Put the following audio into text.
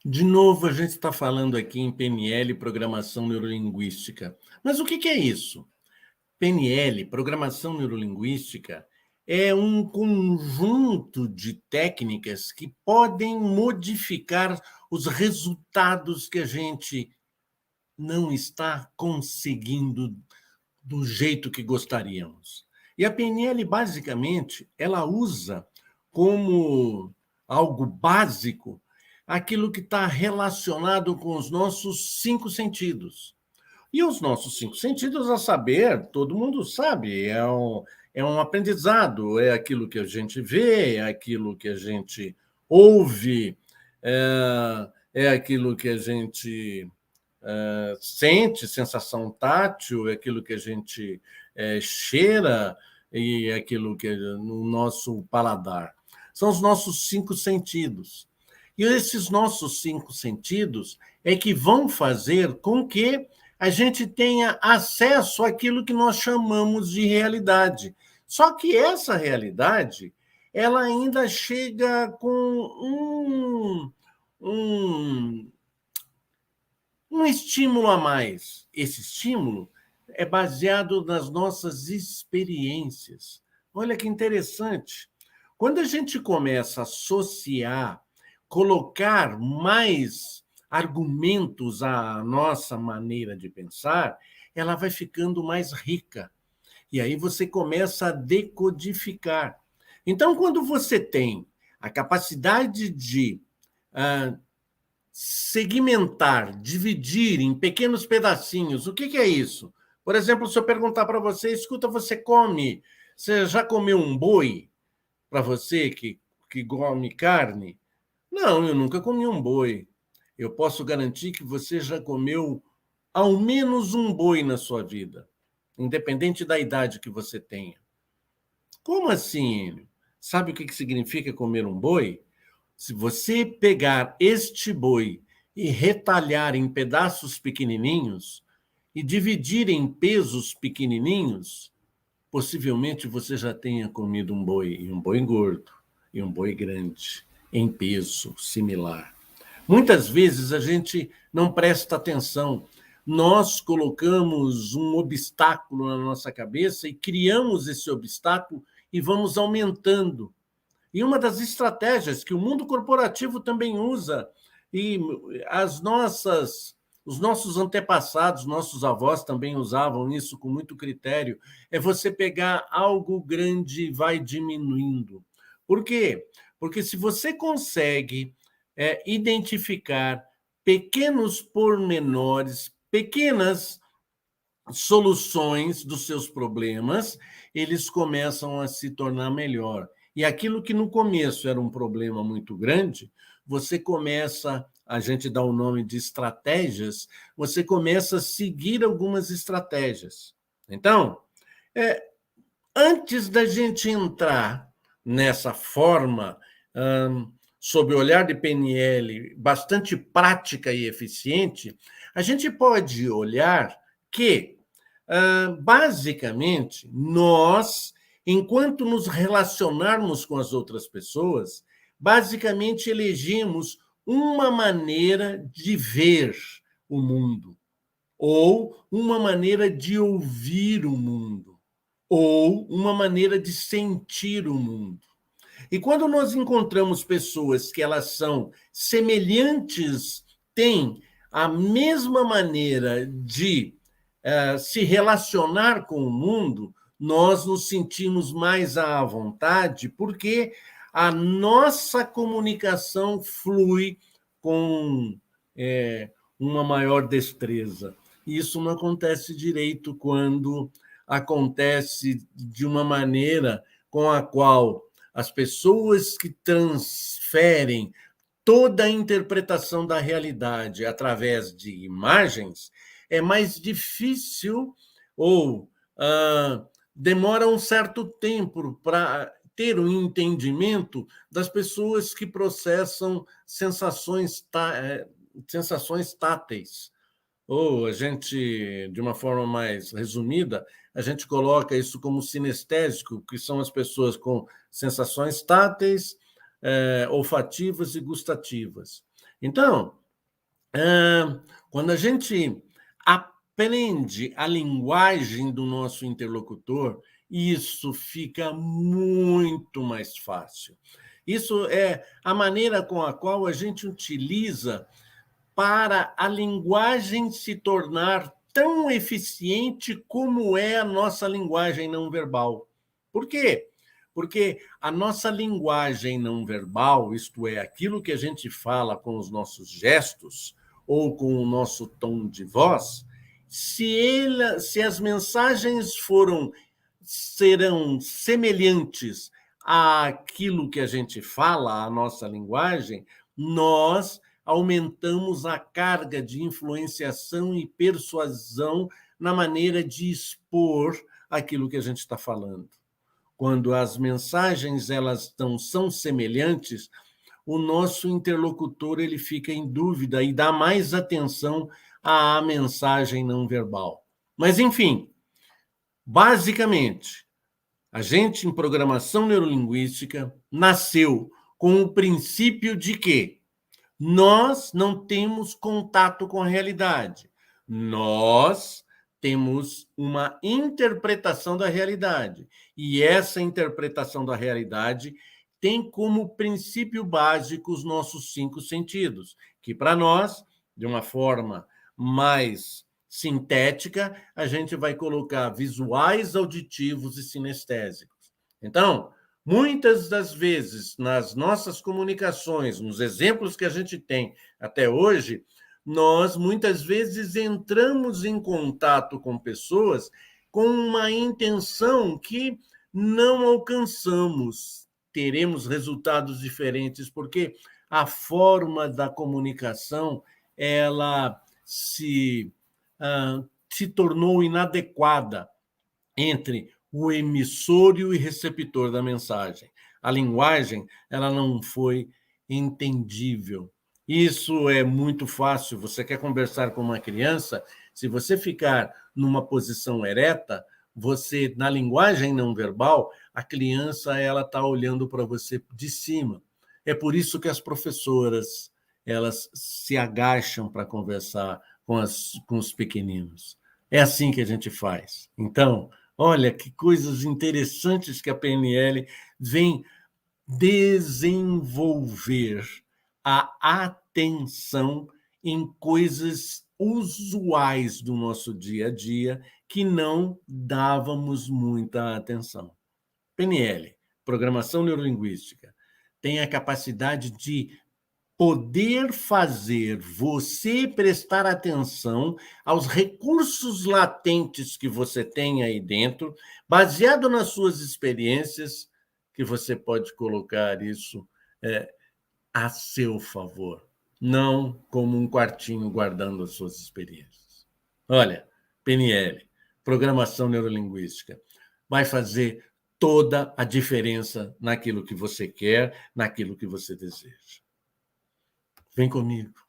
De novo, a gente está falando aqui em PNL, Programação Neurolinguística. Mas o que que é isso? PNL, Programação Neurolinguística, é um conjunto de técnicas que podem modificar os resultados que a gente não está conseguindo do jeito que gostaríamos. E a PNL, basicamente, ela usa como algo básico aquilo que está relacionado com os nossos cinco sentidos. E os nossos cinco sentidos, a saber, todo mundo sabe, é um aprendizado, é aquilo que a gente vê, é aquilo que a gente ouve, é aquilo que a gente sente, sensação tátil, é aquilo que a gente cheira e é aquilo que é no nosso paladar. São os nossos cinco sentidos. E esses nossos cinco sentidos é que vão fazer com que a gente tenha acesso àquilo que nós chamamos de realidade. Só que essa realidade, ela ainda chega com um, um estímulo a mais. Esse estímulo é baseado nas nossas experiências. Olha que interessante. Quando a gente começa a associar, colocar mais argumentos à nossa maneira de pensar, ela vai ficando mais rica. E aí você começa a decodificar. Então, quando você tem a capacidade de segmentar, dividir em pequenos pedacinhos. O que que é isso? Por exemplo, se eu perguntar para você, escuta, você já comeu um boi? Para você que come carne? Não, eu nunca comi um boi. Eu posso garantir que você já comeu ao menos um boi na sua vida, independente da idade que você tenha. Como assim, Enio? Sabe o que que significa comer um boi? Se você pegar este boi e retalhar em pedaços pequenininhos e dividir em pesos pequenininhos, possivelmente você já tenha comido um boi, e um boi gordo, e um boi grande, em peso similar. Muitas vezes a gente não presta atenção. Nós colocamos um obstáculo na nossa cabeça e criamos esse obstáculo e vamos aumentando. E uma das estratégias que o mundo corporativo também usa, e os nossos antepassados, nossos avós também usavam isso com muito critério, é você pegar algo grande e vai diminuindo. Por quê? Porque se você consegue identificar pequenos pormenores, pequenas soluções dos seus problemas, eles começam a se tornar melhor. E aquilo que no começo era um problema muito grande, você começa, a gente dá o nome de estratégias, você começa a seguir algumas estratégias. Então, é, antes da gente entrar nessa forma, sob o olhar de PNL, bastante prática e eficiente, a gente pode olhar que, basicamente, nós, enquanto nos relacionarmos com as outras pessoas, basicamente elegemos uma maneira de ver o mundo, ou uma maneira de ouvir o mundo, ou uma maneira de sentir o mundo. E quando nós encontramos pessoas que elas são semelhantes, têm a mesma maneira de se relacionar com o mundo, nós nos sentimos mais à vontade, porque a nossa comunicação flui com uma maior destreza. Isso não acontece direito quando acontece de uma maneira com a qual as pessoas que transferem toda a interpretação da realidade através de imagens é mais difícil ou demora um certo tempo para ter um entendimento das pessoas que processam sensações táteis. Ou a gente, de uma forma mais resumida, a gente coloca isso como sinestésico, que são as pessoas com sensações táteis, olfativas e gustativas. Então, quando a gente aprende a linguagem do nosso interlocutor, isso fica muito mais fácil. Isso é a maneira com a qual a gente utiliza para a linguagem se tornar tão eficiente como é a nossa linguagem não verbal. Por quê? Porque a nossa linguagem não verbal, isto é, aquilo que a gente fala com os nossos gestos ou com o nosso tom de voz, se as mensagens serão semelhantes àquilo que a gente fala, a nossa linguagem, nós aumentamos a carga de influenciação e persuasão na maneira de expor aquilo que a gente está falando. Quando as mensagens são semelhantes, o nosso interlocutor ele fica em dúvida e dá mais atenção à mensagem não verbal. Mas, enfim, basicamente, a gente, em programação neurolinguística, nasceu com o princípio de que nós não temos contato com a realidade. Nós temos uma interpretação da realidade. E essa interpretação da realidade tem como princípio básico os nossos 5 sentidos, que para nós, de uma forma mais sintética, a gente vai colocar visuais, auditivos e sinestésicos. Então, muitas das vezes, nas nossas comunicações, nos exemplos que a gente tem até hoje, nós muitas vezes entramos em contato com pessoas com uma intenção que não alcançamos. Teremos resultados diferentes, porque a forma da comunicação ela se tornou inadequada entre o emissor e o receptor da mensagem. A linguagem ela não foi entendível. Isso é muito fácil. Você quer conversar com uma criança, se você ficar numa posição ereta, você na linguagem não verbal, a criança ela está olhando para você de cima. É por isso que as professoras elas se agacham para conversar com os pequeninos. É assim que a gente faz. Então, olha que coisas interessantes que a PNL vem desenvolver a atenção em coisas usuais do nosso dia a dia que não dávamos muita atenção. PNL, Programação Neurolinguística, tem a capacidade de poder fazer você prestar atenção aos recursos latentes que você tem aí dentro, baseado nas suas experiências, que você pode colocar isso a seu favor, não como um quartinho guardando as suas experiências. Olha, PNL, Programação Neurolinguística, vai fazer toda a diferença naquilo que você quer, naquilo que você deseja. Vem comigo.